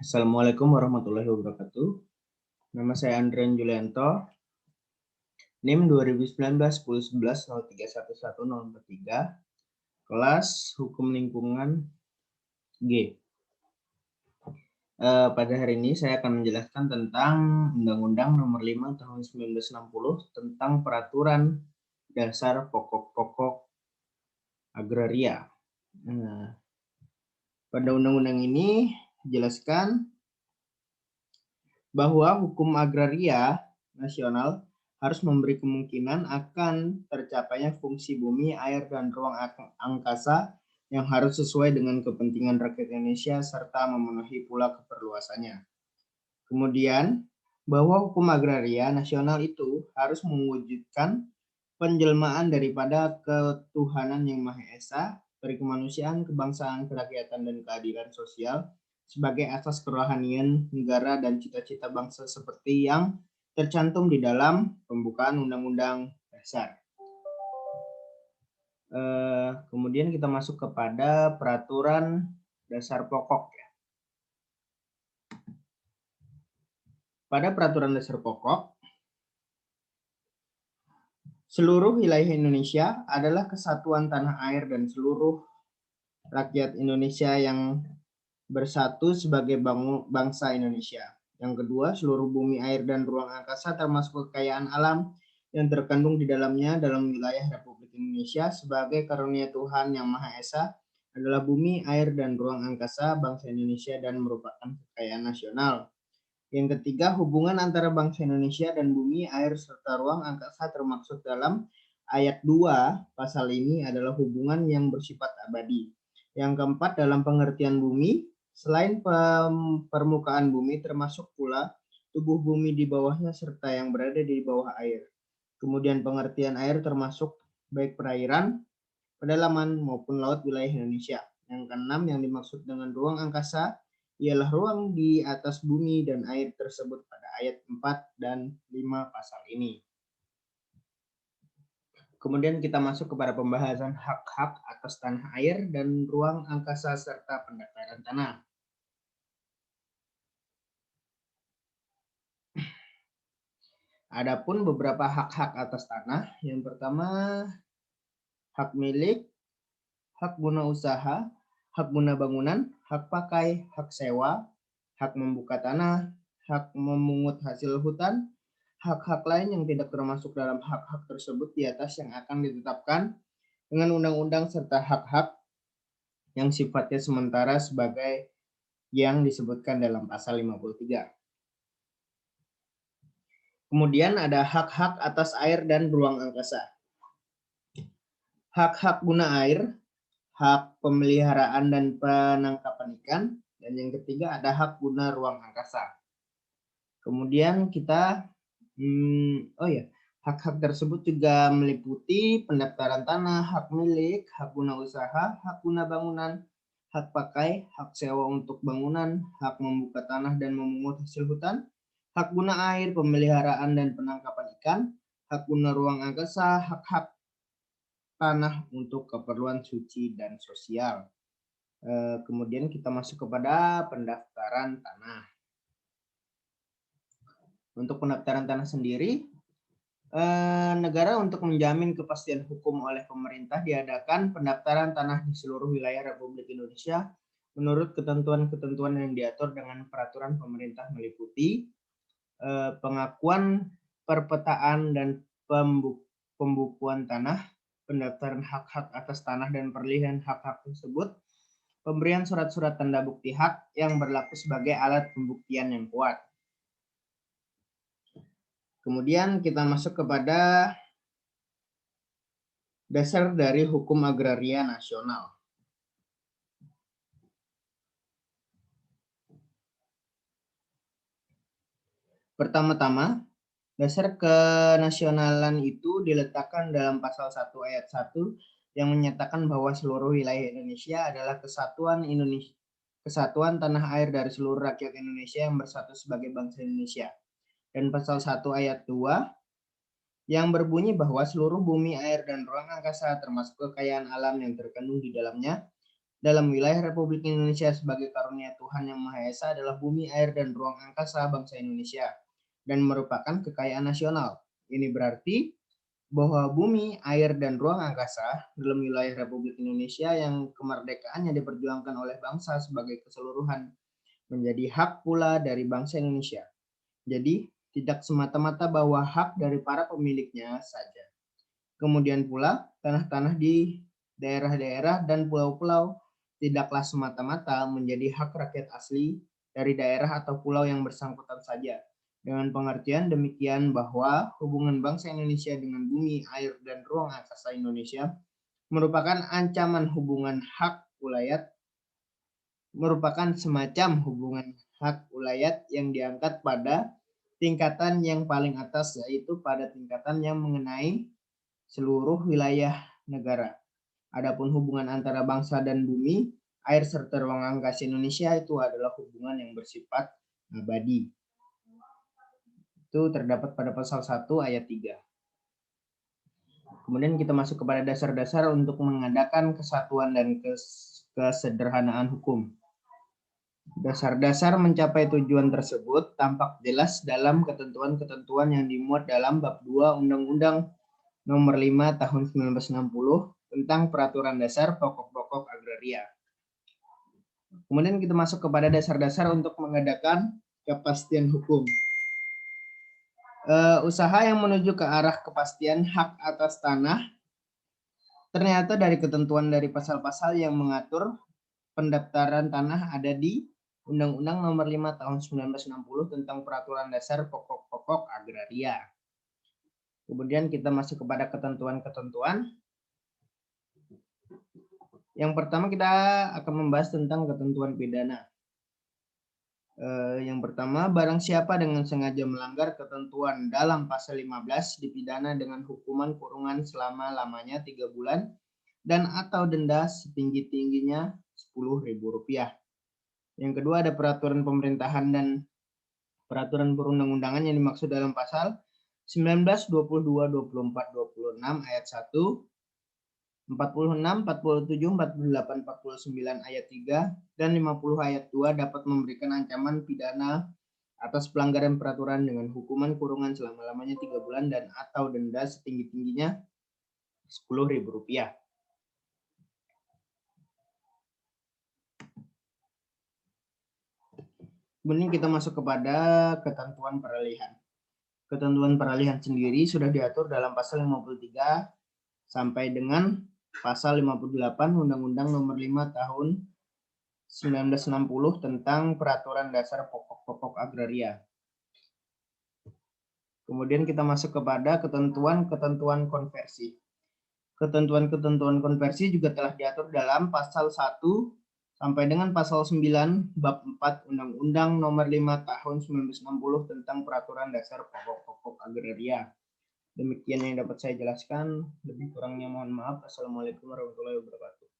Assalamualaikum warahmatullahi wabarakatuh. Nama saya Andrian Julianto, NIM 2019-1011-0311-043, kelas Hukum Lingkungan G. Pada hari ini saya akan menjelaskan tentang Undang-Undang Nomor 5 Tahun 1960 tentang Peraturan Dasar Pokok-pokok Agraria. Pada undang-undang ini dijelaskan bahwa hukum agraria nasional harus memberi kemungkinan akan tercapainya fungsi bumi, air, dan ruang angkasa yang harus sesuai dengan kepentingan rakyat Indonesia serta memenuhi pula keperluasannya. Kemudian, bahwa hukum agraria nasional itu harus mewujudkan penjelmaan daripada ketuhanan yang Maha Esa, berkemanusiaan, kebangsaan, kerakyatan, dan keadilan sosial sebagai asas kerohanian negara dan cita-cita bangsa seperti yang tercantum di dalam pembukaan Undang-Undang Dasar. Kemudian kita masuk kepada peraturan dasar pokok. Pada peraturan dasar pokok, seluruh wilayah Indonesia adalah kesatuan tanah air dan seluruh rakyat Indonesia yang bersatu sebagai bangsa Indonesia. Yang kedua, seluruh bumi, air, dan ruang angkasa termasuk kekayaan alam yang terkandung di dalamnya dalam wilayah Republik Indonesia sebagai karunia Tuhan Yang Maha Esa adalah bumi, air, dan ruang angkasa bangsa Indonesia dan merupakan kekayaan nasional. Yang ketiga, hubungan antara bangsa Indonesia dan bumi, air, serta ruang angkasa termaksud dalam ayat 2 pasal ini adalah hubungan yang bersifat abadi. Yang keempat, dalam pengertian bumi, selain permukaan bumi termasuk pula tubuh bumi di bawahnya serta yang berada di bawah air. Kemudian pengertian air termasuk baik perairan, pedalaman maupun laut wilayah Indonesia. Yang keenam, yang dimaksud dengan ruang angkasa ialah ruang di atas bumi dan air tersebut pada ayat 4 dan 5 pasal ini. Kemudian kita masuk kepada pembahasan hak-hak atas tanah air dan ruang angkasa serta pendaftaran tanah. Adapun beberapa hak-hak atas tanah, yang pertama hak milik, hak guna usaha, hak guna bangunan, hak pakai, hak sewa, hak membuka tanah, hak memungut hasil hutan, hak-hak lain yang tidak termasuk dalam hak-hak tersebut di atas yang akan ditetapkan dengan undang-undang serta hak-hak yang sifatnya sementara sebagai yang disebutkan dalam pasal 53. Kemudian ada hak-hak atas air dan ruang angkasa. Hak-hak guna air, hak pemeliharaan dan penangkapan ikan, dan yang ketiga ada hak guna ruang angkasa. Kemudian kita, hak-hak tersebut juga meliputi pendaftaran tanah, hak milik, hak guna usaha, hak guna bangunan, hak pakai, hak sewa untuk bangunan, hak membuka tanah dan memungut hasil hutan, hak guna air, pemeliharaan dan penangkapan ikan, hak guna ruang angkasa, hak-hak tanah untuk keperluan suci dan sosial. Kemudian kita masuk kepada pendaftaran tanah. Untuk pendaftaran tanah sendiri, negara untuk menjamin kepastian hukum oleh pemerintah diadakan pendaftaran tanah di seluruh wilayah Republik Indonesia menurut ketentuan-ketentuan yang diatur dengan peraturan pemerintah meliputi pengakuan perpetaan dan pembukuan tanah, pendaftaran hak-hak atas tanah dan peralihan hak-hak tersebut, pemberian surat-surat tanda bukti hak yang berlaku sebagai alat pembuktian yang kuat. Kemudian kita masuk kepada dasar dari hukum agraria nasional. Pertama-tama, dasar kenasionalan itu diletakkan dalam pasal 1 ayat 1 yang menyatakan bahwa seluruh wilayah Indonesia adalah kesatuan tanah air dari seluruh rakyat Indonesia yang bersatu sebagai bangsa Indonesia. Dan pasal 1 ayat 2 yang berbunyi bahwa seluruh bumi, air, dan ruang angkasa termasuk kekayaan alam yang terkandung di dalamnya dalam wilayah Republik Indonesia sebagai karunia Tuhan Yang Maha Esa adalah bumi, air, dan ruang angkasa bangsa Indonesia dan merupakan kekayaan nasional. Ini berarti bahwa bumi, air, dan ruang angkasa dalam wilayah Republik Indonesia yang kemerdekaannya diperjuangkan oleh bangsa sebagai keseluruhan menjadi hak pula dari bangsa Indonesia. Jadi, tidak semata-mata bahwa hak dari para pemiliknya saja. Kemudian pula, tanah-tanah di daerah-daerah dan pulau-pulau tidaklah semata-mata menjadi hak rakyat asli dari daerah atau pulau yang bersangkutan saja. Dengan pengertian demikian bahwa hubungan bangsa Indonesia dengan bumi, air, dan ruang angkasa Indonesia merupakan ancaman hubungan hak ulayat, merupakan semacam hubungan hak ulayat yang diangkat pada tingkatan yang paling atas, yaitu pada tingkatan yang mengenai seluruh wilayah negara. Adapun hubungan antara bangsa dan bumi, air serta ruang angkasa Indonesia itu adalah hubungan yang bersifat abadi. Itu terdapat pada pasal 1 ayat 3. Kemudian kita masuk kepada dasar-dasar untuk mengadakan kesatuan dan kesederhanaan hukum. Dasar-dasar mencapai tujuan tersebut tampak jelas dalam ketentuan-ketentuan yang dimuat dalam bab 2 Undang-Undang Nomor 5 Tahun 1960 tentang Peraturan Dasar Pokok-pokok Agraria. Kemudian kita masuk kepada dasar-dasar untuk mengadakan kepastian hukum. Usaha yang menuju ke arah kepastian hak atas tanah ternyata dari ketentuan dari pasal-pasal yang mengatur pendaftaran tanah ada di Undang-Undang Nomor 5 Tahun 1960 tentang Peraturan Dasar Pokok-pokok Agraria. Kemudian kita masuk kepada ketentuan-ketentuan. Yang pertama kita akan membahas tentang ketentuan pidana. Yang pertama, barang siapa dengan sengaja melanggar ketentuan dalam pasal 15 dipidana dengan hukuman kurungan selama-lamanya 3 bulan dan atau denda setinggi-tingginya Rp10.000. Yang kedua, ada peraturan pemerintahan dan peraturan perundang-undangan yang dimaksud dalam pasal 19, 22, 24, 26 ayat 1, 46, 47, 48, 49 ayat 3, dan 50 ayat 2 dapat memberikan ancaman pidana atas pelanggaran peraturan dengan hukuman kurungan selama-lamanya 3 bulan dan atau denda setinggi-tingginya Rp10.000. Kemudian kita masuk kepada ketentuan peralihan. Ketentuan peralihan sendiri sudah diatur dalam pasal 53 sampai dengan pasal 58 Undang-Undang Nomor 5 Tahun 1960 tentang Peraturan Dasar Pokok-pokok Agraria. Kemudian kita masuk kepada ketentuan-ketentuan konversi. Ketentuan-ketentuan konversi juga telah diatur dalam pasal 1 sampai dengan pasal 9 bab 4 Undang-Undang Nomor 5 Tahun 1960 tentang Peraturan Dasar Pokok-pokok Agraria. Demikian yang dapat saya jelaskan. Lebih kurangnya mohon maaf. Assalamualaikum warahmatullahi wabarakatuh.